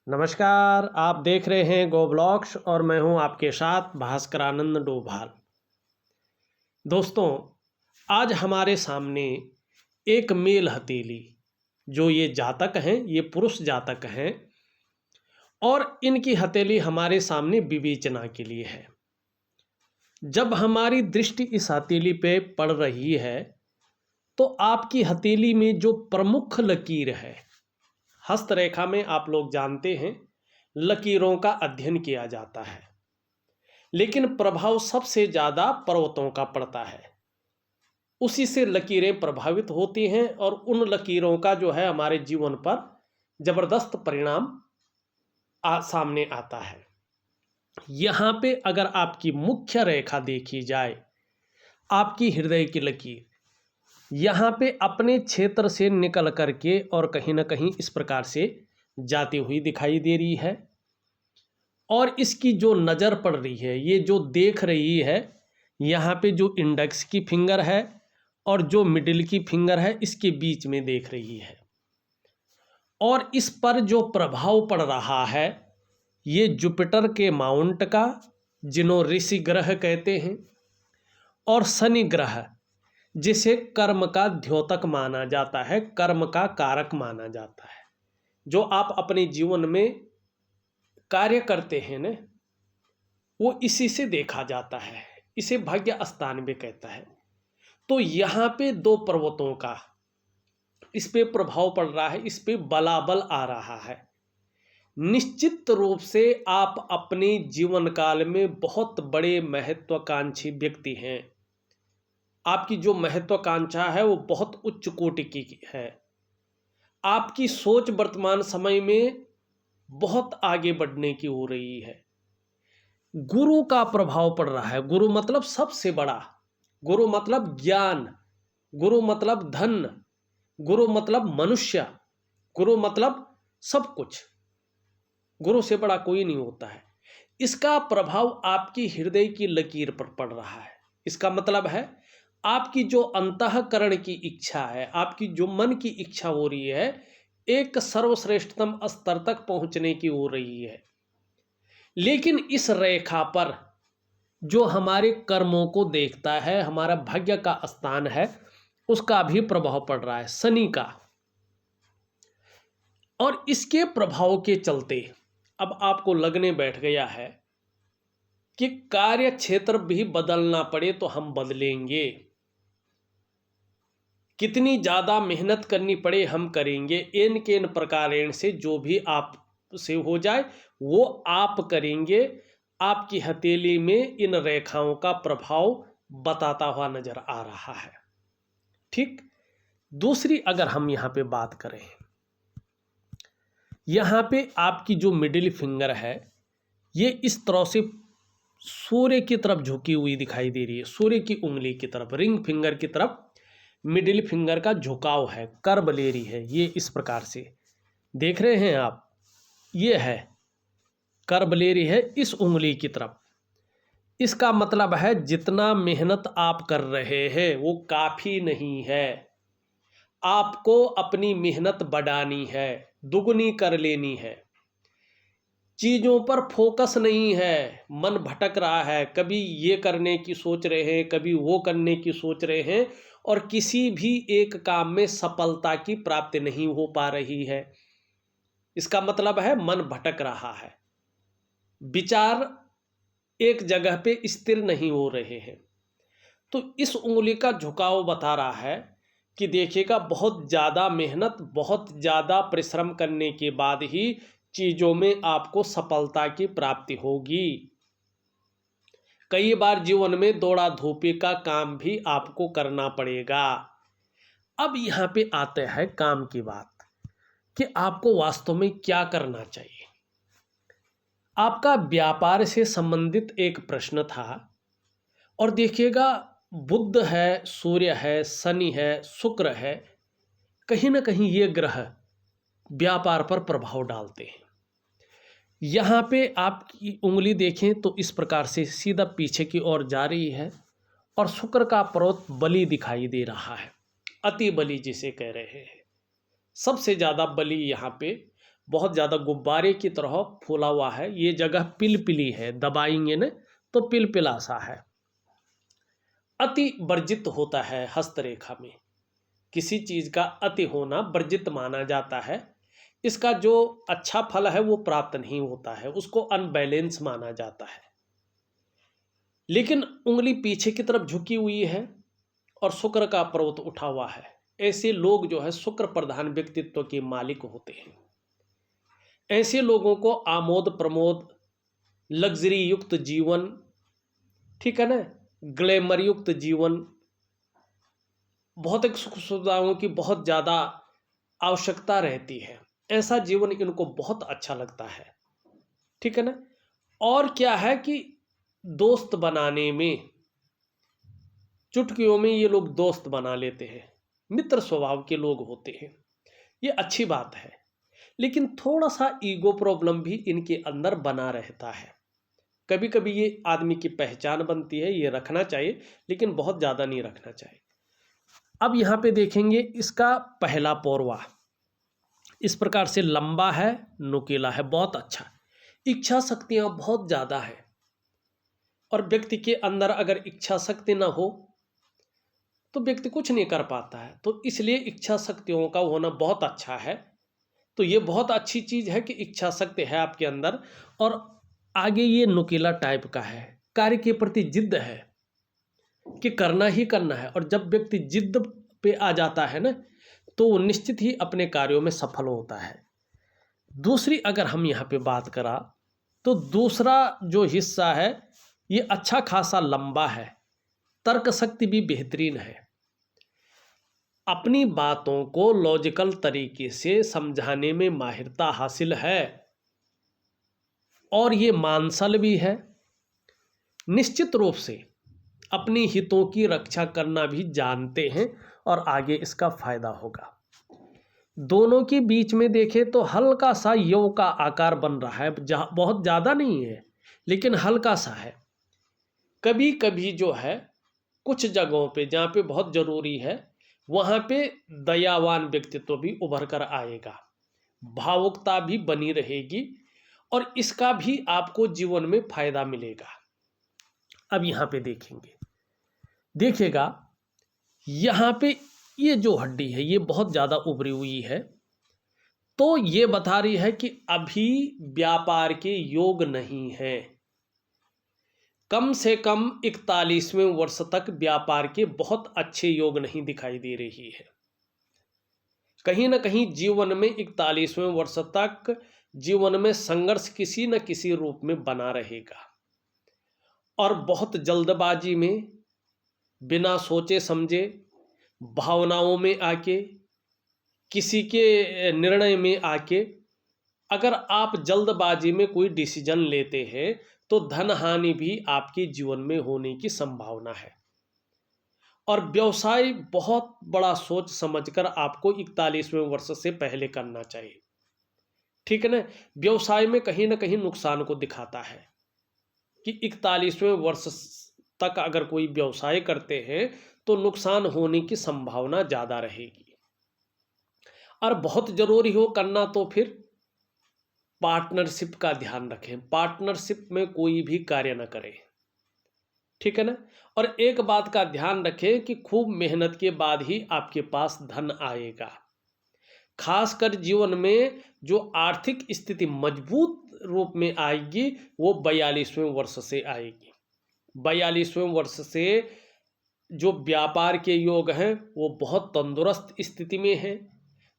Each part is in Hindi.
नमस्कार, आप देख रहे हैं गो ब्लॉग्स और मैं हूं आपके साथ भास्करानंद डोभाल। दोस्तों, आज हमारे सामने एक मेल हथेली, जो ये जातक हैं, ये पुरुष जातक हैं और इनकी हथेली हमारे सामने विवेचना के लिए है। जब हमारी दृष्टि इस हथेली पे पड़ रही है तो आपकी हथेली में जो प्रमुख लकीर है, हस्तरेखा में आप लोग जानते हैं लकीरों का अध्ययन किया जाता है, लेकिन प्रभाव सबसे ज़्यादा पर्वतों का पड़ता है। उसी से लकीरें प्रभावित होती हैं और उन लकीरों का जो है हमारे जीवन पर ज़बरदस्त परिणाम सामने आता है। यहाँ पे अगर आपकी मुख्य रेखा देखी जाए, आपकी हृदय की लकीर यहाँ पे अपने क्षेत्र से निकल करके और कहीं ना कहीं इस प्रकार से जाती हुई दिखाई दे रही है और इसकी जो नज़र पड़ रही है, ये जो देख रही है, यहाँ पे जो इंडेक्स की फिंगर है और जो मिडिल की फिंगर है, इसके बीच में देख रही है और इस पर जो प्रभाव पड़ रहा है ये जुपिटर के माउंट का, जिन्हों ऋषि ग्रह कहते हैं, और शनि ग्रह, जिसे कर्म का द्योतक माना जाता है, कर्म का कारक माना जाता है। जो आप अपने जीवन में कार्य करते हैं ना, वो इसी से देखा जाता है। इसे भाग्य स्थान भी कहता है। तो यहाँ पे दो पर्वतों का इस पे प्रभाव पड़ रहा है, इस पे बलाबल आ रहा है। निश्चित रूप से आप अपने जीवन काल में बहुत बड़े महत्वाकांक्षी व्यक्ति हैं। आपकी जो महत्वाकांक्षा है वो बहुत उच्च कोटि की है। आपकी सोच वर्तमान समय में बहुत आगे बढ़ने की हो रही है। गुरु का प्रभाव पड़ रहा है। गुरु मतलब सबसे बड़ा, गुरु मतलब ज्ञान, गुरु मतलब धन, गुरु मतलब मनुष्य, गुरु मतलब सब कुछ। गुरु से बड़ा कोई नहीं होता है। इसका प्रभाव आपकी हृदय की लकीर पर पड़ रहा है। इसका मतलब है आपकी जो अंतःकरण की इच्छा है, आपकी जो मन की इच्छा हो रही है, एक सर्वश्रेष्ठतम स्तर तक पहुंचने की हो रही है। लेकिन इस रेखा पर जो हमारे कर्मों को देखता है, हमारा भाग्य का स्थान है, उसका भी प्रभाव पड़ रहा है, शनि का। और इसके प्रभाव के चलते अब आपको लगने बैठ गया है कि कार्य क्षेत्र भी बदलना पड़े तो हम बदलेंगे, कितनी ज़्यादा मेहनत करनी पड़े हम करेंगे, इन के इन प्रकारेण से जो भी आप से हो जाए वो आप करेंगे। आपकी हथेली में इन रेखाओं का प्रभाव बताता हुआ नजर आ रहा है। ठीक, दूसरी अगर हम यहाँ पे बात करें, यहाँ पे आपकी जो मिडिल फिंगर है ये इस तरह से सूर्य की तरफ झुकी हुई दिखाई दे रही है, सूर्य की उंगली की तरफ, रिंग फिंगर की तरफ मिडिल फिंगर का झुकाव है, कर्व ले रही है। ये इस प्रकार से देख रहे हैं आप, ये है कर्व ले रही है इस उंगली की तरफ। इसका मतलब है जितना मेहनत आप कर रहे हैं वो काफ़ी नहीं है, आपको अपनी मेहनत बढ़ानी है, दुगनी कर लेनी है। चीज़ों पर फोकस नहीं है, मन भटक रहा है, कभी ये करने की सोच रहे हैं, कभी वो करने की सोच रहे हैं और किसी भी एक काम में सफलता की प्राप्ति नहीं हो पा रही है। इसका मतलब है मन भटक रहा है, विचार एक जगह पे स्थिर नहीं हो रहे हैं। तो इस उंगली का झुकाव बता रहा है कि देखिएगा, बहुत ज़्यादा मेहनत, बहुत ज़्यादा परिश्रम करने के बाद ही चीज़ों में आपको सफलता की प्राप्ति होगी। कई बार जीवन में दौड़ा धूपी का काम भी आपको करना पड़ेगा। अब यहाँ पे आते हैं काम की बात कि आपको वास्तव में क्या करना चाहिए। आपका व्यापार से संबंधित एक प्रश्न था और देखिएगा, बुध है, सूर्य है, शनि है, शुक्र है, कहीं ना कहीं ये ग्रह व्यापार पर प्रभाव डालते हैं। यहाँ पे आपकी उंगली देखें तो इस प्रकार से सीधा पीछे की ओर जा रही है और शुक्र का पर्वत बलि दिखाई दे रहा है, अति बलि जिसे कह रहे हैं। सबसे ज़्यादा बलि यहाँ पे बहुत ज़्यादा गुब्बारे की तरह फूला हुआ है। ये जगह पिलपिली है, दबाएंगे ना तो पिलपिला सा है। अति वर्जित होता है हस्तरेखा में, किसी चीज़ का अति होना वर्जित माना जाता है। इसका जो अच्छा फल है वो प्राप्त नहीं होता है, उसको अनबैलेंस माना जाता है। लेकिन उंगली पीछे की तरफ झुकी हुई है और शुक्र का पर्वत उठा हुआ है। ऐसे लोग जो है शुक्र प्रधान व्यक्तित्व के मालिक होते हैं। ऐसे लोगों को आमोद प्रमोद, लग्जरी युक्त जीवन, ठीक है ना, ग्लैमर युक्त जीवन, भौतिक सुख सुविधाओं की बहुत ज़्यादा आवश्यकता रहती है। ऐसा जीवन इनको बहुत अच्छा लगता है, ठीक है ना। और क्या है कि दोस्त बनाने में, चुटकियों में ये लोग दोस्त बना लेते हैं, मित्र स्वभाव के लोग होते हैं, ये अच्छी बात है। लेकिन थोड़ा सा ईगो प्रॉब्लम भी इनके अंदर बना रहता है। कभी कभी ये आदमी की पहचान बनती है, ये रखना चाहिए, लेकिन बहुत ज़्यादा नहीं रखना चाहिए। अब यहाँ पे देखेंगे इसका पहला पौरवा इस प्रकार से लंबा है, नुकीला है, बहुत अच्छा। इच्छा शक्तियाँ बहुत ज़्यादा है, और व्यक्ति के अंदर अगर इच्छा शक्ति ना हो तो व्यक्ति कुछ नहीं कर पाता है। तो इसलिए इच्छा शक्तियों का होना बहुत अच्छा है। तो ये बहुत अच्छी चीज़ है कि इच्छा शक्ति है आपके अंदर। और आगे ये नुकीला टाइप का है, कार्य के प्रति जिद्द है कि करना ही करना है। और जब व्यक्ति जिद्द पे आ जाता है ना, तो वो निश्चित ही अपने कार्यों में सफल होता है। दूसरी अगर हम यहाँ पे बात करा तो दूसरा जो हिस्सा है ये अच्छा खासा लंबा है, तर्क शक्ति भी बेहतरीन है, अपनी बातों को लॉजिकल तरीके से समझाने में माहिरता हासिल है, और ये मानसल भी है। निश्चित रूप से अपनी हितों की रक्षा करना भी जानते हैं, और आगे इसका फायदा होगा। दोनों के बीच में देखें तो हल्का सा यौ का आकार बन रहा है, बहुत ज़्यादा नहीं है लेकिन हल्का सा है। कभी कभी जो है कुछ जगहों पे जहाँ पे बहुत ज़रूरी है वहाँ पे दयावान व्यक्तित्व भी उभर कर आएगा, भावुकता भी बनी रहेगी, और इसका भी आपको जीवन में फायदा मिलेगा। अब यहाँ पे देखेंगे, देखिएगा यहाँ पे ये जो हड्डी है ये बहुत ज़्यादा उभरी हुई है, तो ये बता रही है कि अभी व्यापार के योग नहीं है। कम से कम 41वें वर्ष तक व्यापार के बहुत अच्छे योग नहीं दिखाई दे रही है। कहीं ना कहीं जीवन में 41वें वर्ष तक जीवन में संघर्ष किसी न किसी रूप में बना रहेगा, और बहुत जल्दबाजी में, बिना सोचे समझे, भावनाओं में आके, किसी के निर्णय में आके अगर आप जल्दबाजी में कोई डिसीजन लेते हैं तो धन हानि भी आपके जीवन में होने की संभावना है। और व्यवसाय बहुत बड़ा सोच समझकर आपको 41वें वर्ष से पहले करना चाहिए, ठीक है ना। व्यवसाय में कहीं ना कहीं नुकसान को दिखाता है कि 41वें वर्ष तक अगर कोई व्यवसाय करते हैं तो नुकसान होने की संभावना ज़्यादा रहेगी। और बहुत ज़रूरी हो करना तो फिर पार्टनरशिप का ध्यान रखें, पार्टनरशिप में कोई भी कार्य न करें, ठीक है ना। और एक बात का ध्यान रखें कि खूब मेहनत के बाद ही आपके पास धन आएगा। खासकर जीवन में जो आर्थिक स्थिति मजबूत रूप में आएगी वो 42वें वर्ष से आएगी। 42वें वर्ष से जो व्यापार के योग हैं वो बहुत तंदुरुस्त स्थिति में है,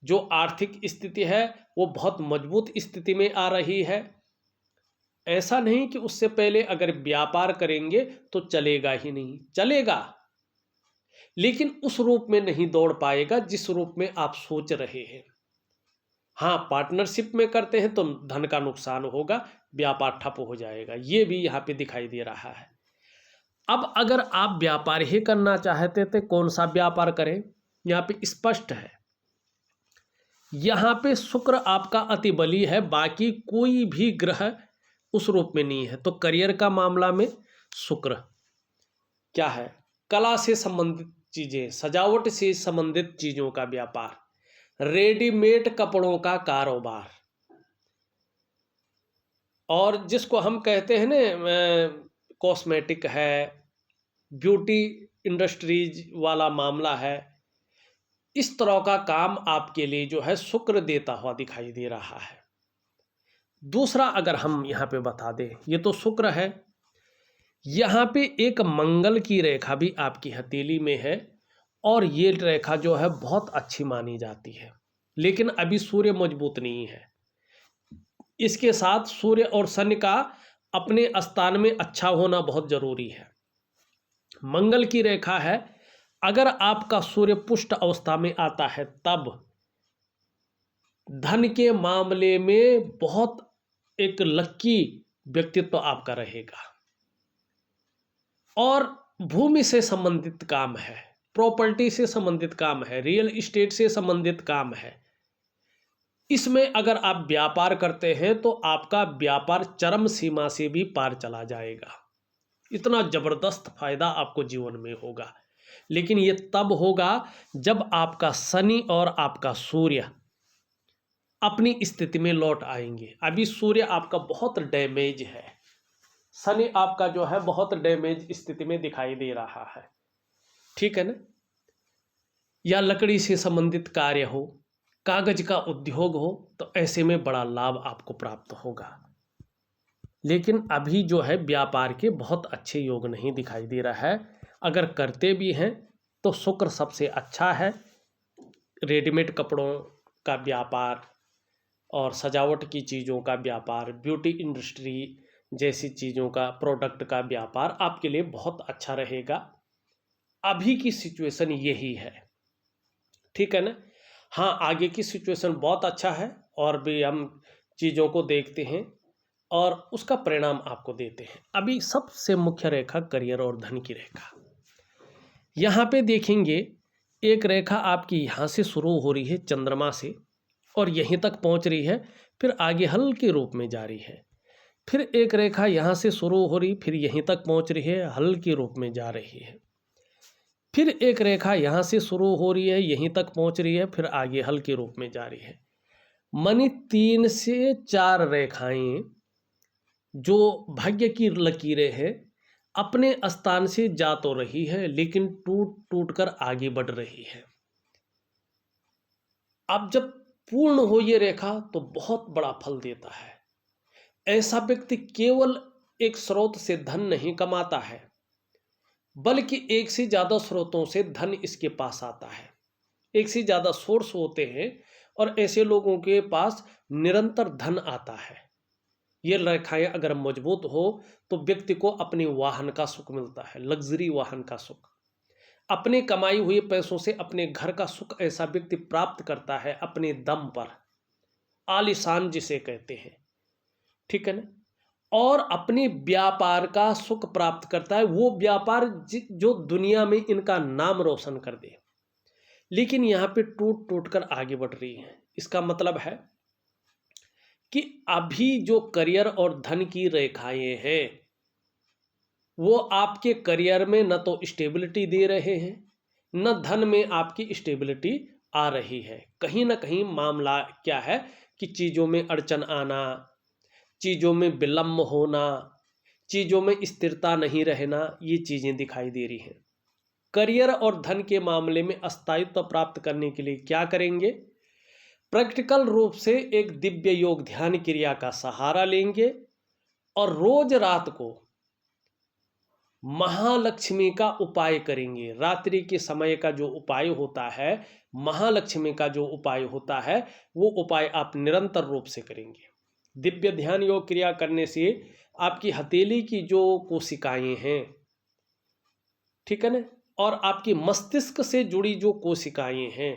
जो आर्थिक स्थिति है वो बहुत मजबूत स्थिति में आ रही है। ऐसा नहीं कि उससे पहले अगर व्यापार करेंगे तो चलेगा ही नहीं, चलेगा, लेकिन उस रूप में नहीं दौड़ पाएगा जिस रूप में आप सोच रहे हैं। हाँ, पार्टनरशिप में करते हैं तो धन का नुकसान होगा, व्यापार ठप हो जाएगा, ये भी यहाँ पे दिखाई दे रहा है। अब अगर आप व्यापार ही करना चाहते थे, कौन सा व्यापार करें, यहाँ पे स्पष्ट है। यहाँ पे शुक्र आपका अति बली है, बाकी कोई भी ग्रह उस रूप में नहीं है। तो करियर का मामला में शुक्र क्या है, कला से संबंधित चीज़ें, सजावट से संबंधित चीज़ों का व्यापार, रेडीमेड कपड़ों का कारोबार, और जिसको हम कहते हैं ना कॉस्मेटिक है, ब्यूटी इंडस्ट्रीज वाला मामला है, इस तरह का काम आपके लिए जो है शुक्र देता हुआ दिखाई दे रहा है। दूसरा अगर हम यहाँ पे बता दें, ये तो शुक्र है, यहाँ पे एक मंगल की रेखा भी आपकी हथेली में है और ये रेखा जो है बहुत अच्छी मानी जाती है, लेकिन अभी सूर्य मजबूत नहीं है। इसके साथ सूर्य और शनि का अपने स्थान में अच्छा होना बहुत जरूरी है। मंगल की रेखा है, अगर आपका सूर्य पुष्ट अवस्था में आता है तब धन के मामले में बहुत एक लकी व्यक्तित्व आपका रहेगा। और भूमि से संबंधित काम है, प्रॉपर्टी से संबंधित काम है, रियल इस्टेट से संबंधित काम है, इसमें अगर आप व्यापार करते हैं तो आपका व्यापार चरम सीमा से भी पार चला जाएगा। इतना जबरदस्त फायदा आपको जीवन में होगा, लेकिन ये तब होगा जब आपका शनि और आपका सूर्य अपनी स्थिति में लौट आएंगे। अभी सूर्य आपका बहुत डैमेज है, शनि आपका जो है बहुत डैमेज स्थिति में दिखाई दे रहा है, ठीक है ना। या लकड़ी से संबंधित कार्य हो, कागज का उद्योग हो, तो ऐसे में बड़ा लाभ आपको प्राप्त होगा। लेकिन अभी जो है व्यापार के बहुत अच्छे योग नहीं दिखाई दे रहा है। अगर करते भी हैं तो शुक्र सबसे अच्छा है। रेडीमेड कपड़ों का व्यापार और सजावट की चीज़ों का व्यापार, ब्यूटी इंडस्ट्री जैसी चीज़ों का, प्रोडक्ट का व्यापार आपके लिए बहुत अच्छा रहेगा। अभी की सिचुएशन यही है, ठीक है ना। हाँ, आगे की सिचुएशन बहुत अच्छा है और भी हम चीज़ों को देखते हैं और उसका परिणाम आपको देते हैं। अभी सबसे मुख्य रेखा करियर और धन की रेखा, यहाँ पे देखेंगे एक रेखा आपकी यहाँ से शुरू हो रही है चंद्रमा से और यहीं तक पहुँच रही है, फिर आगे हल्के रूप में जा रही है। फिर एक रेखा यहाँ से शुरू हो रही, फिर यहीं तक पहुँच रही है, हल्के रूप में जा रही है। फिर एक रेखा यहाँ से शुरू हो रही है, यहीं तक पहुँच रही है, फिर आगे हल्के रूप में जा रही है। मानी 3 से 4 रेखाएं जो भाग्य की लकीरें हैं अपने स्थान से जा तो रही है, लेकिन टूट टूट कर आगे बढ़ रही है। अब जब पूर्ण हो ये रेखा तो बहुत बड़ा फल देता है। ऐसा व्यक्ति केवल एक स्रोत से धन नहीं कमाता है, बल्कि एक से ज़्यादा स्रोतों से धन इसके पास आता है। एक से ज़्यादा सोर्स होते हैं और ऐसे लोगों के पास निरंतर धन आता है। ये रेखाएं अगर मजबूत हो तो व्यक्ति को अपने वाहन का सुख मिलता है, लग्जरी वाहन का सुख। अपने कमाई हुए पैसों से अपने घर का सुख ऐसा व्यक्ति प्राप्त करता है अपने दम पर, आलीशान जिसे कहते हैं, ठीक है ना। और अपने व्यापार का सुख प्राप्त करता है, वो व्यापार जो दुनिया में इनका नाम रोशन कर दे। लेकिन यहाँ पे टूट टूट कर आगे बढ़ रही है। इसका मतलब है कि अभी जो करियर और धन की रेखाएं हैं वो आपके करियर में न तो स्टेबिलिटी दे रहे हैं, न धन में आपकी स्टेबिलिटी आ रही है। कहीं ना कहीं मामला क्या है कि चीज़ों में अड़चन आना, चीज़ों में विलम्ब होना, चीज़ों में स्थिरता नहीं रहना, ये चीज़ें दिखाई दे रही हैं। करियर और धन के मामले में स्थायित्व प्राप्त करने के लिए क्या करेंगे? प्रैक्टिकल रूप से एक दिव्य योग ध्यान क्रिया का सहारा लेंगे और रोज रात को महालक्ष्मी का उपाय करेंगे। रात्रि के समय का जो उपाय होता है, महालक्ष्मी का जो उपाय होता है, वो उपाय आप निरंतर रूप से करेंगे। दिव्य ध्यान योग क्रिया करने से आपकी हथेली की जो कोशिकाएं हैं, ठीक है ना, और आपकी मस्तिष्क से जुड़ी जो कोशिकाएं हैं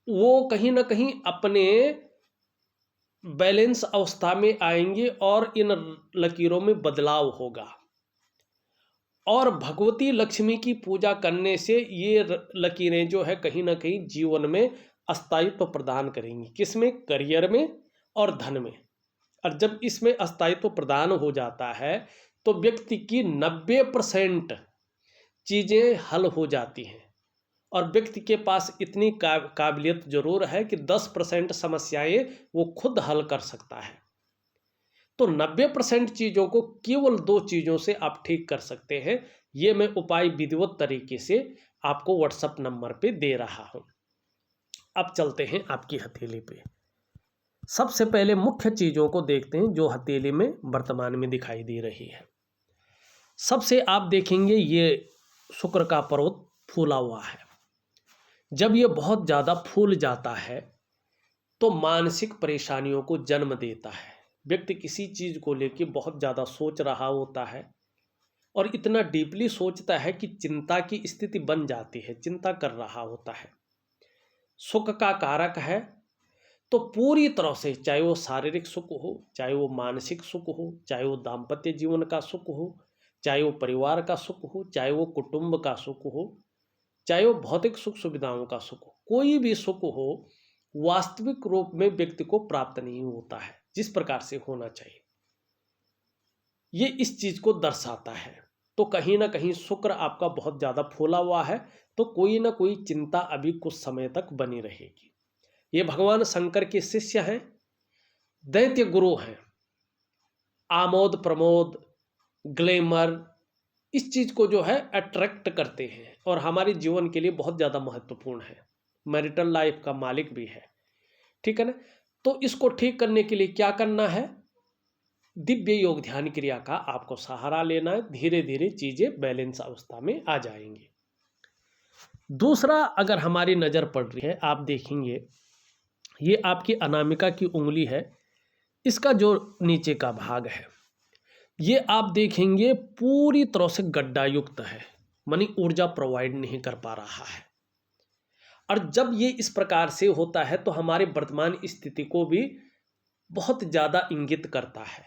वो कहीं ना कहीं अपने बैलेंस अवस्था में आएंगे और इन लकीरों में बदलाव होगा। और भगवती लक्ष्मी की पूजा करने से ये लकीरें जो है कहीं ना कहीं जीवन में स्थायित्व प्रदान करेंगी। किसमें? करियर में और धन में। और जब इसमें स्थायित्व प्रदान हो जाता है तो व्यक्ति की 90% चीज़ें हल हो जाती हैं और व्यक्ति के पास इतनी काबिलियत जरूर है कि 10% समस्याएं वो खुद हल कर सकता है। तो 90% चीज़ों को केवल 2 चीज़ों से आप ठीक कर सकते हैं। ये मैं उपाय विधिवत तरीके से आपको व्हाट्सएप नंबर पे दे रहा हूँ। अब चलते हैं आपकी हथेली पे। सबसे पहले मुख्य चीज़ों को देखते हैं जो हथेली में वर्तमान में दिखाई दे रही है। सबसे आप देखेंगे ये शुक्र का पर्वत फूला हुआ है। जब ये बहुत ज़्यादा फूल जाता है तो मानसिक परेशानियों को जन्म देता है। व्यक्ति किसी चीज़ को लेकर बहुत ज़्यादा सोच रहा होता है और इतना डीपली सोचता है कि चिंता की स्थिति बन जाती है, चिंता कर रहा होता है। सुख का कारक है, तो पूरी तरह से, चाहे वो शारीरिक सुख हो, चाहे वो मानसिक सुख हो, चाहे वो दाम्पत्य जीवन का सुख हो, चाहे वो परिवार का सुख हो, चाहे वो कुटुंब का सुख हो, चाहे वो भौतिक सुख सुविधाओं का सुख हो, कोई भी सुख हो वास्तविक रूप में व्यक्ति को प्राप्त नहीं होता है जिस प्रकार से होना चाहिए। ये इस चीज को दर्शाता है। तो कहीं ना कहीं शुक्र आपका बहुत ज्यादा फूला हुआ है, तो कोई ना कोई चिंता अभी कुछ समय तक बनी रहेगी। ये भगवान शंकर के शिष्य हैं, दैत्य गुरु हैं। आमोद प्रमोद, ग्लैमर, इस चीज को जो है अट्रैक्ट करते हैं और हमारे जीवन के लिए बहुत ज्यादा महत्वपूर्ण है। मैरिटल लाइफ का मालिक भी है, ठीक है ना। तो इसको ठीक करने के लिए क्या करना है? दिव्य योग ध्यान क्रिया का आपको सहारा लेना है। धीरे धीरे चीजें बैलेंस अवस्था में आ जाएंगी। दूसरा, अगर हमारी नजर पड़ रही है, आप देखेंगे ये आपकी अनामिका की उंगली है, इसका जो नीचे का भाग है ये आप देखेंगे पूरी तरह से गड्ढा युक्त है, मानी ऊर्जा प्रोवाइड नहीं कर पा रहा है। और जब ये इस प्रकार से होता है तो हमारे वर्तमान स्थिति को भी बहुत ज्यादा इंगित करता है।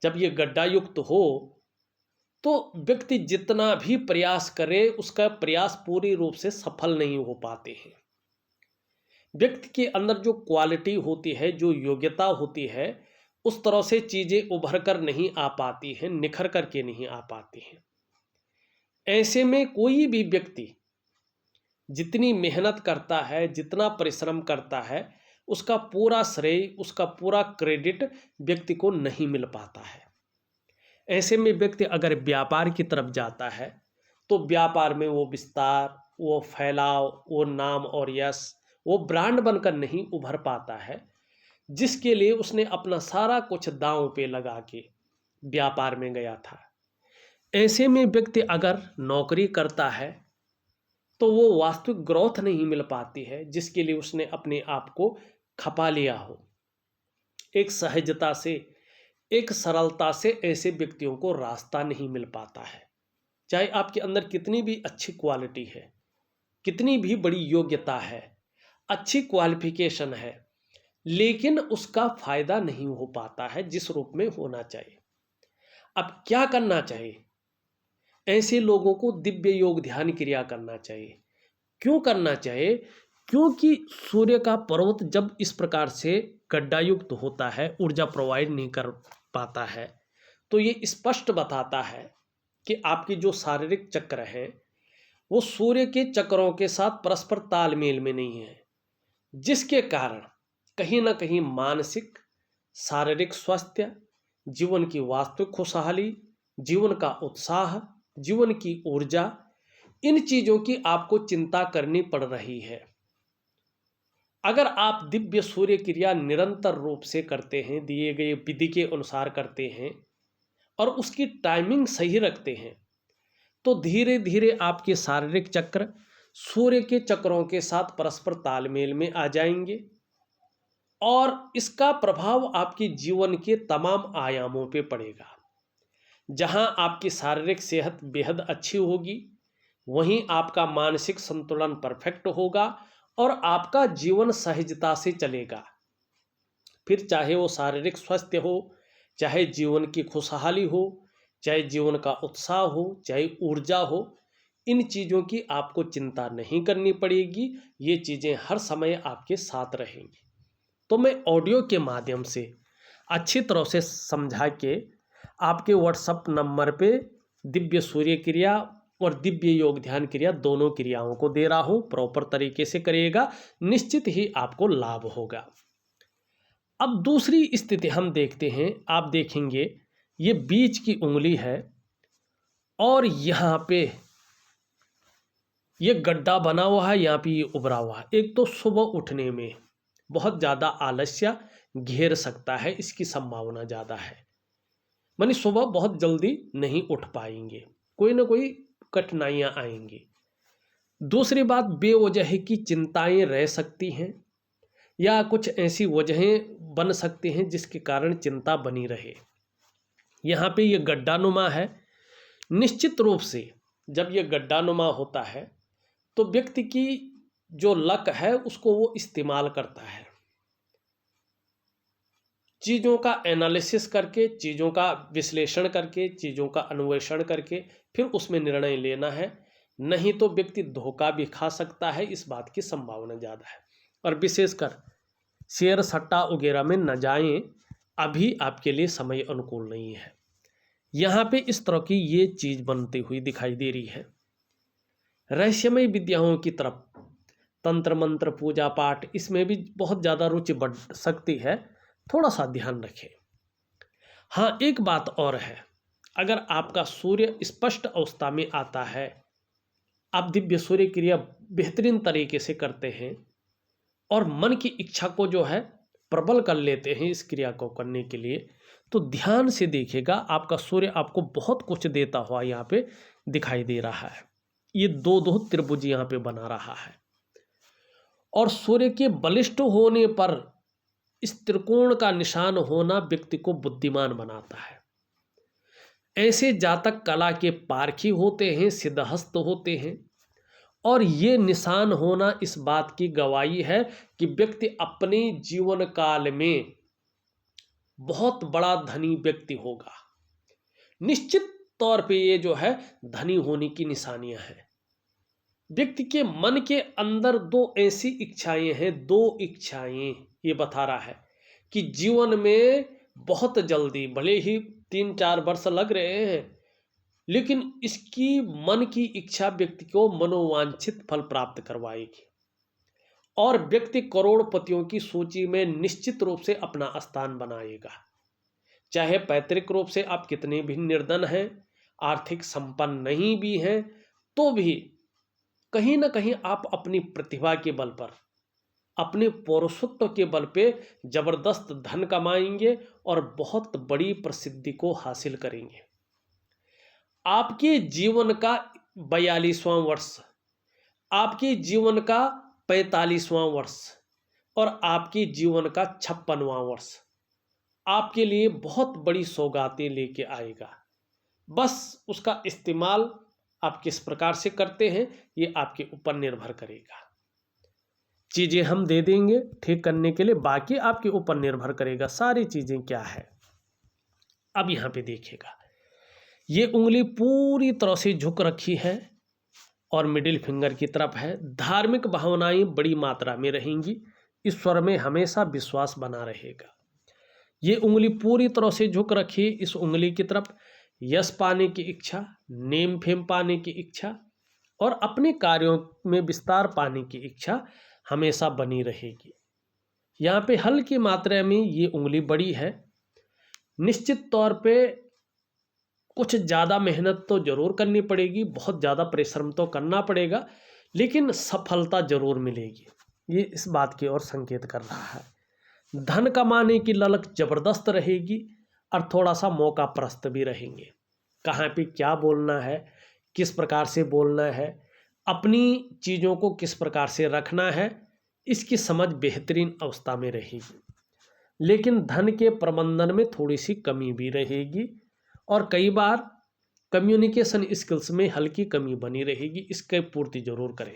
जब ये गड्ढा युक्त हो तो व्यक्ति जितना भी प्रयास करे उसका प्रयास पूरी रूप से सफल नहीं हो पाते हैं। व्यक्ति के अंदर जो क्वालिटी होती है, जो योग्यता होती है, उस तरह से चीजें उभर कर नहीं आ पाती हैं, निखर करके नहीं आ पाती हैं। ऐसे में कोई भी व्यक्ति जितनी मेहनत करता है, जितना परिश्रम करता है, उसका पूरा श्रेय, उसका पूरा क्रेडिट व्यक्ति को नहीं मिल पाता है। ऐसे में व्यक्ति अगर व्यापार की तरफ जाता है तो व्यापार में वो विस्तार, वो फैलाव, वो नाम और यश, वो ब्रांड बनकर नहीं उभर पाता है जिसके लिए उसने अपना सारा कुछ दांव पे लगा के व्यापार में गया था। ऐसे में व्यक्ति अगर नौकरी करता है तो वो वास्तविक ग्रोथ नहीं मिल पाती है जिसके लिए उसने अपने आप को खपा लिया हो। एक सहजता से, एक सरलता से ऐसे व्यक्तियों को रास्ता नहीं मिल पाता है। चाहे आपके अंदर कितनी भी अच्छी क्वालिटी है, कितनी भी बड़ी योग्यता है, अच्छी क्वालिफिकेशन है, लेकिन उसका फायदा नहीं हो पाता है जिस रूप में होना चाहिए। अब क्या करना चाहिए? ऐसे लोगों को दिव्य योग ध्यान क्रिया करना चाहिए। क्यों करना चाहिए? क्योंकि सूर्य का पर्वत जब इस प्रकार से गड्ढायुक्त होता है, ऊर्जा प्रोवाइड नहीं कर पाता है, तो ये स्पष्ट बताता है कि आपके जो शारीरिक चक्र हैं वो सूर्य के चक्रों के साथ परस्पर तालमेल में नहीं है, जिसके कारण कहीं ना कहीं मानसिक, शारीरिक स्वास्थ्य, जीवन की वास्तविक खुशहाली, जीवन का उत्साह, जीवन की ऊर्जा, इन चीजों की आपको चिंता करनी पड़ रही है। अगर आप दिव्य सूर्य क्रिया निरंतर रूप से करते हैं, दिए गए विधि के अनुसार करते हैं और उसकी टाइमिंग सही रखते हैं, तो धीरे धीरे आपके शारीरिक चक्र सूर्य के चक्रों के साथ परस्पर तालमेल में आ जाएंगे और इसका प्रभाव आपके जीवन के तमाम आयामों पे पड़ेगा। जहां आपकी शारीरिक सेहत बेहद अच्छी होगी, वहीं आपका मानसिक संतुलन परफेक्ट होगा और आपका जीवन सहजता से चलेगा। फिर चाहे वो शारीरिक स्वास्थ्य हो, चाहे जीवन की खुशहाली हो, चाहे जीवन का उत्साह हो, चाहे ऊर्जा हो, इन चीज़ों की आपको चिंता नहीं करनी पड़ेगी। ये चीज़ें हर समय आपके साथ रहेंगी। तो मैं ऑडियो के माध्यम से अच्छी तरह से समझा के आपके व्हाट्सएप नंबर पे दिव्य सूर्य क्रिया और दिव्य योग ध्यान क्रिया दोनों क्रियाओं को दे रहा हूँ। प्रॉपर तरीके से करिएगा, निश्चित ही आपको लाभ होगा। अब दूसरी स्थिति हम देखते हैं, आप देखेंगे ये बीच की उंगली है और यहाँ पे ये गड्ढा बना हुआ है, यहाँ पे ये उभरा हुआ है। एक तो सुबह उठने में बहुत ज़्यादा आलस्य घेर सकता है, इसकी संभावना ज़्यादा है, मानी सुबह बहुत जल्दी नहीं उठ पाएंगे, कोई ना कोई कठिनाइयाँ आएंगी। दूसरी बात, बेवजह की चिंताएं रह सकती हैं या कुछ ऐसी वजहें बन सकती हैं जिसके कारण चिंता बनी रहे। यहाँ पे ये गड्ढानुमा है, निश्चित रूप से जब ये गड्ढानुमा होता है तो व्यक्ति की जो लक है उसको वो इस्तेमाल करता है, चीज़ों का एनालिसिस करके, चीज़ों का विश्लेषण करके, चीज़ों का अन्वेषण करके फिर उसमें निर्णय लेना है, नहीं तो व्यक्ति धोखा भी खा सकता है, इस बात की संभावना ज़्यादा है। और विशेषकर शेयर सट्टा वगैरह में न जाएं, अभी आपके लिए समय अनुकूल नहीं है। यहाँ पे इस तरह की ये चीज़ बनती हुई दिखाई दे रही है। रहस्यमय विद्याओं की तरफ, तंत्र मंत्र पूजा पाठ, इसमें भी बहुत ज़्यादा रुचि बढ़ सकती है, थोड़ा सा ध्यान रखें। हाँ, एक बात और है, अगर आपका सूर्य स्पष्ट अवस्था में आता है, आप दिव्य सूर्य क्रिया बेहतरीन तरीके से करते हैं और मन की इच्छा को जो है प्रबल कर लेते हैं इस क्रिया को करने के लिए, तो ध्यान से देखिएगा आपका सूर्य आपको बहुत कुछ देता हुआ यहाँ पे दिखाई दे रहा है। ये दो दो त्रिभुज यहाँ पे बना रहा है और सूर्य के बलिष्ठ होने पर इस त्रिकोण का निशान होना व्यक्ति को बुद्धिमान बनाता है। ऐसे जातक कला के पारखी होते हैं, सिद्धहस्त होते हैं और ये निशान होना इस बात की गवाही है कि व्यक्ति अपने जीवन काल में बहुत बड़ा धनी व्यक्ति होगा। निश्चित तौर पे ये जो है धनी होने की निशानियां हैं। व्यक्ति के मन के अंदर दो ऐसी इच्छाएं हैं, दो इच्छाएं ये बता रहा है कि जीवन में बहुत जल्दी, भले ही 3-4 वर्ष लग रहे हैं, लेकिन इसकी मन की इच्छा व्यक्ति को मनोवांछित फल प्राप्त करवाएगी और व्यक्ति करोड़पतियों की सूची में निश्चित रूप से अपना स्थान बनाएगा। चाहे पैतृक रूप से आप कितने भी निर्धन हैं, आर्थिक संपन्न नहीं भी हैं, तो भी कहीं ना कहीं आप अपनी प्रतिभा के बल पर, अपने पौरुषत्व के बल पे जबरदस्त धन कमाएंगे और बहुत बड़ी प्रसिद्धि को हासिल करेंगे। आपके जीवन का 42वां वर्ष, आपके जीवन का 45वां वर्ष और आपके जीवन का 56वां वर्ष आपके लिए बहुत बड़ी सौगातें लेके आएगा। बस उसका इस्तेमाल आप किस प्रकार से करते हैं ये आपके ऊपर निर्भर करेगा। चीज़ें हम दे देंगे ठीक करने के लिए, बाकी आपके ऊपर निर्भर करेगा सारी चीज़ें क्या है। अब यहाँ पे देखिएगा, ये उंगली पूरी तरह से झुक रखी है और मिडिल फिंगर की तरफ है। धार्मिक भावनाएं बड़ी मात्रा में रहेंगी, ईश्वर में हमेशा विश्वास बना रहेगा। ये उंगली पूरी तरह से झुक रखी, इस उंगली की तरफ यश पाने की इच्छा, नेम फेम पाने की इच्छा और अपने कार्यों में विस्तार पाने की इच्छा हमेशा बनी रहेगी। यहाँ पे हल्की मात्रा में ये उंगली बड़ी है। निश्चित तौर पे कुछ ज़्यादा मेहनत तो ज़रूर करनी पड़ेगी, बहुत ज़्यादा परिश्रम तो करना पड़ेगा, लेकिन सफलता ज़रूर मिलेगी, ये इस बात की ओर संकेत कर रहा है। धन कमाने की ललक ज़बरदस्त रहेगी और थोड़ा सा मौका परस्त भी रहेंगे। कहाँ पे क्या बोलना है, किस प्रकार से बोलना है, अपनी चीज़ों को किस प्रकार से रखना है, इसकी समझ बेहतरीन अवस्था में रहेगी। लेकिन धन के प्रबंधन में थोड़ी सी कमी भी रहेगी और कई बार कम्युनिकेशन स्किल्स में हल्की कमी बनी रहेगी, इसकी पूर्ति जरूर करें।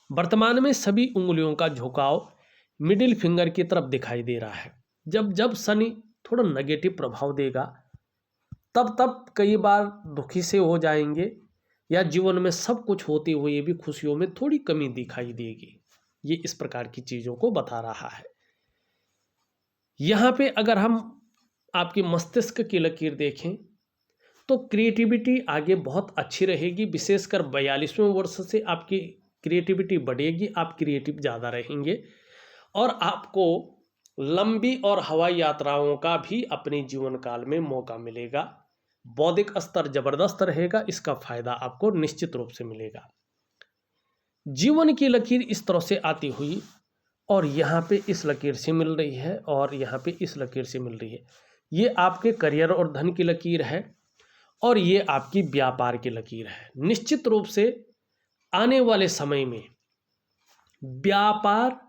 वर्तमान में सभी उंगलियों का झुकाव मिडिल फिंगर की तरफ दिखाई दे रहा है। जब जब शनि थोड़ा नेगेटिव प्रभाव देगा तब तब कई बार दुखी से हो जाएंगे या जीवन में सब कुछ होते हुए भी खुशियों में थोड़ी कमी दिखाई देगी। ये इस प्रकार की चीज़ों को बता रहा है। यहाँ पे अगर हम आपकी मस्तिष्क की लकीर देखें तो क्रिएटिविटी आगे बहुत अच्छी रहेगी। विशेषकर 42वें वर्ष से आपकी क्रिएटिविटी बढ़ेगी, आप क्रिएटिव ज़्यादा रहेंगे और आपको लंबी और हवाई यात्राओं का भी अपने जीवन काल में मौका मिलेगा। बौद्धिक स्तर जबरदस्त रहेगा, इसका फायदा आपको निश्चित रूप से मिलेगा। जीवन की लकीर इस तरह से आती हुई और यहाँ पे इस लकीर से मिल रही है और यहाँ पे इस लकीर से मिल रही है। ये आपके करियर और धन की लकीर है और ये आपकी व्यापार की लकीर है। निश्चित रूप से आने वाले समय में व्यापार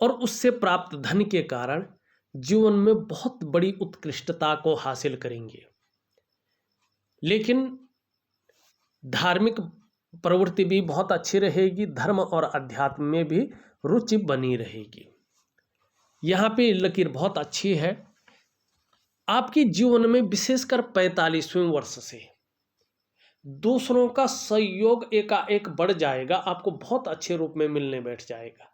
और उससे प्राप्त धन के कारण जीवन में बहुत बड़ी उत्कृष्टता को हासिल करेंगे। लेकिन धार्मिक प्रवृत्ति भी बहुत अच्छी रहेगी, धर्म और अध्यात्म में भी रुचि बनी रहेगी। यहाँ पे लकीर बहुत अच्छी है। आपके जीवन में विशेषकर 45वें वर्ष से दूसरों का सहयोग एकाएक बढ़ जाएगा, आपको बहुत अच्छे रूप में मिलने बैठ जाएगा।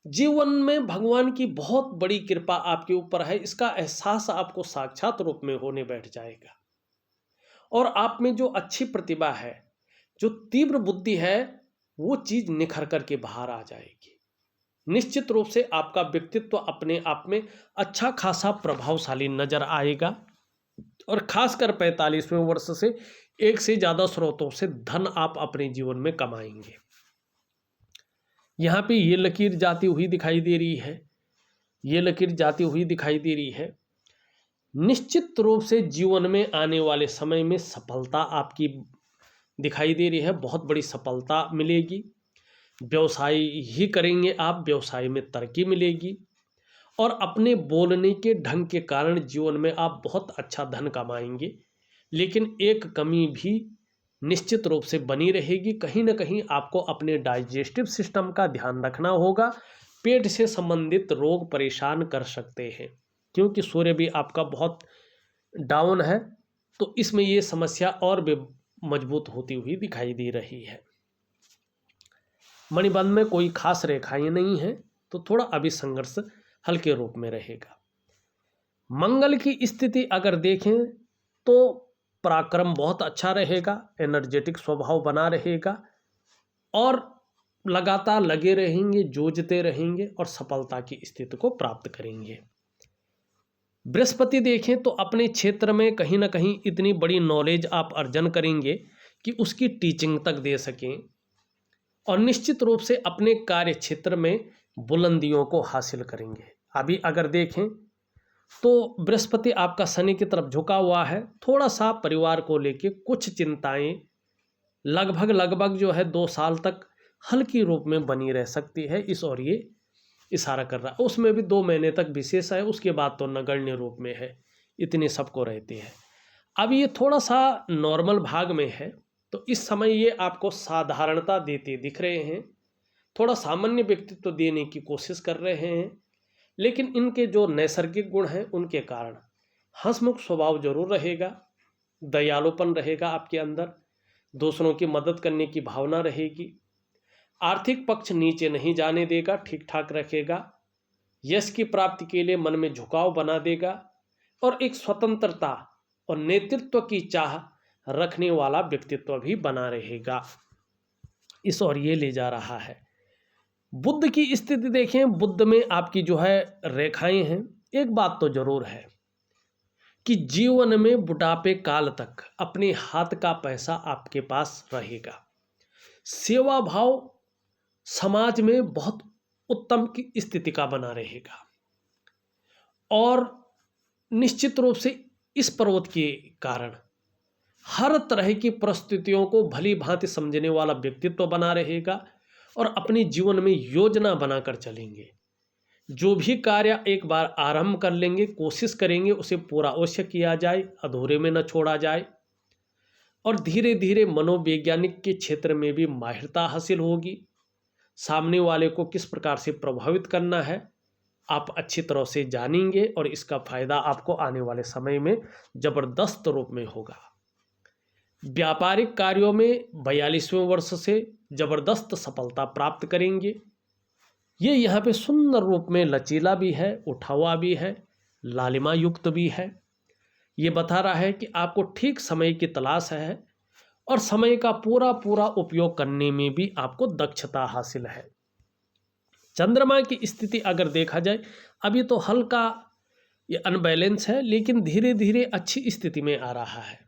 जीवन में भगवान की बहुत बड़ी कृपा आपके ऊपर है, इसका एहसास आपको साक्षात रूप में होने बैठ जाएगा। और आप में जो अच्छी प्रतिभा है, जो तीव्र बुद्धि है, वो चीज निखर करके बाहर आ जाएगी। निश्चित रूप से आपका व्यक्तित्व अपने आप में अच्छा खासा प्रभावशाली नजर आएगा और खासकर 45वें वर्ष से एक से ज्यादा स्रोतों से धन आप अपने जीवन में कमाएंगे। यहाँ पे ये लकीर जाती हुई दिखाई दे रही है, ये लकीर जाती हुई दिखाई दे रही है। निश्चित रूप से जीवन में आने वाले समय में सफलता आपकी दिखाई दे रही है, बहुत बड़ी सफलता मिलेगी। व्यवसाय ही करेंगे आप, व्यवसाय में तरक्की मिलेगी और अपने बोलने के ढंग के कारण जीवन में आप बहुत अच्छा धन कमाएंगे। लेकिन एक कमी भी निश्चित रूप से बनी रहेगी, कहीं ना कहीं आपको अपने डाइजेस्टिव सिस्टम का ध्यान रखना होगा। पेट से संबंधित रोग परेशान कर सकते हैं, क्योंकि सूर्य भी आपका बहुत डाउन है, तो इसमें ये समस्या और भी मजबूत होती हुई दिखाई दे रही है। मणिबंध में कोई खास रेखाएं नहीं है, तो थोड़ा अभी संघर्ष हल्के रूप में रहेगा। मंगल की स्थिति अगर देखें तो पराक्रम बहुत अच्छा रहेगा, एनर्जेटिक स्वभाव बना रहेगा और लगातार लगे रहेंगे, जूझते रहेंगे और सफलता की स्थिति को प्राप्त करेंगे। बृहस्पति देखें तो अपने क्षेत्र में कहीं ना कहीं इतनी बड़ी नॉलेज आप अर्जन करेंगे कि उसकी टीचिंग तक दे सकें और निश्चित रूप से अपने कार्य क्षेत्र में बुलंदियों को हासिल करेंगे। अभी अगर देखें तो बृहस्पति आपका शनि की तरफ झुका हुआ है, थोड़ा सा परिवार को लेके कुछ चिंताएं लगभग जो है 2 साल तक हल्की रूप में बनी रह सकती है, इस और ये इशारा कर रहा है। उसमें भी 2 महीने तक विशेष है, उसके बाद तो नगण्य रूप में है, इतने सबको रहती है। अब ये थोड़ा सा नॉर्मल भाग में है, तो इस समय ये आपको साधारणता देते दिख रहे हैं, थोड़ा सामान्य व्यक्तित्व देने की कोशिश कर रहे हैं। लेकिन इनके जो नैसर्गिक गुण हैं उनके कारण हंसमुख स्वभाव जरूर रहेगा, दयालुपन रहेगा आपके अंदर, दूसरों की मदद करने की भावना रहेगी। आर्थिक पक्ष नीचे नहीं जाने देगा, ठीक ठाक रखेगा। यश की प्राप्ति के लिए मन में झुकाव बना देगा और एक स्वतंत्रता और नेतृत्व की चाह रखने वाला व्यक्तित्व भी बना रहेगा, इस और ये ले जा रहा है। बुध की स्थिति देखें, बुध में आपकी जो है रेखाएं हैं। एक बात तो जरूर है कि जीवन में बुढ़ापे काल तक अपने हाथ का पैसा आपके पास रहेगा। सेवा भाव समाज में बहुत उत्तम की स्थिति का बना रहेगा और निश्चित रूप से इस पर्वत के कारण हर तरह की परिस्थितियों को भली भांति समझने वाला व्यक्तित्व बना रहेगा और अपने जीवन में योजना बनाकर चलेंगे। जो भी कार्य एक बार आरंभ कर लेंगे, कोशिश करेंगे उसे पूरा अवश्य किया जाए, अधूरे में न छोड़ा जाए और धीरे धीरे मनोवैज्ञानिक के क्षेत्र में भी माहिरता हासिल होगी। सामने वाले को किस प्रकार से प्रभावित करना है आप अच्छी तरह से जानेंगे और इसका फायदा आपको आने वाले समय में जबरदस्त रूप में होगा। व्यापारिक कार्यों में 42वें वर्ष से जबरदस्त सफलता प्राप्त करेंगे। ये यहाँ पे सुंदर रूप में लचीला भी है, उठा हुआ भी है, लालिमा युक्त भी है। ये बता रहा है कि आपको ठीक समय की तलाश है और समय का पूरा पूरा उपयोग करने में भी आपको दक्षता हासिल है। चंद्रमा की स्थिति अगर देखा जाए, अभी तो हल्का ये अनबैलेंस है, लेकिन धीरे धीरे अच्छी स्थिति में आ रहा है।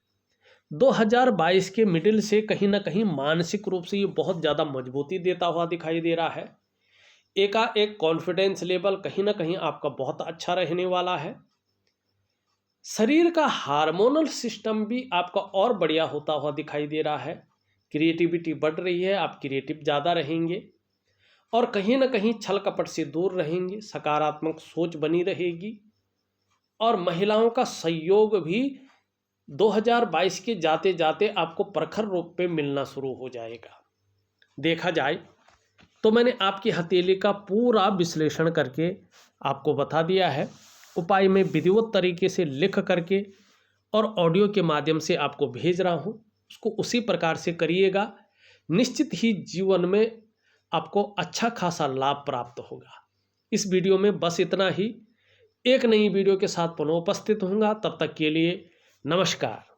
2022 के मिडिल से कहीं ना कहीं मानसिक रूप से ये बहुत ज़्यादा मजबूती देता हुआ दिखाई दे रहा है। एकाएक कॉन्फिडेंस लेवल कहीं ना कहीं आपका बहुत अच्छा रहने वाला है। शरीर का हार्मोनल सिस्टम भी आपका और बढ़िया होता हुआ दिखाई दे रहा है। क्रिएटिविटी बढ़ रही है, आप क्रिएटिव ज़्यादा रहेंगे और कहीं ना कहीं छल कपट से दूर रहेंगे, सकारात्मक सोच बनी रहेगी और महिलाओं का सहयोग भी 2022 के जाते जाते आपको प्रखर रूप में मिलना शुरू हो जाएगा। देखा जाए तो मैंने आपकी हथेली का पूरा विश्लेषण करके आपको बता दिया है। उपाय में विधिवत तरीके से लिख करके और ऑडियो के माध्यम से आपको भेज रहा हूँ, उसको उसी प्रकार से करिएगा। निश्चित ही जीवन में आपको अच्छा खासा लाभ प्राप्त होगा। इस वीडियो में बस इतना ही। एक नई वीडियो के साथ पुनः उपस्थित होऊंगा, तब तक के लिए नमस्कार।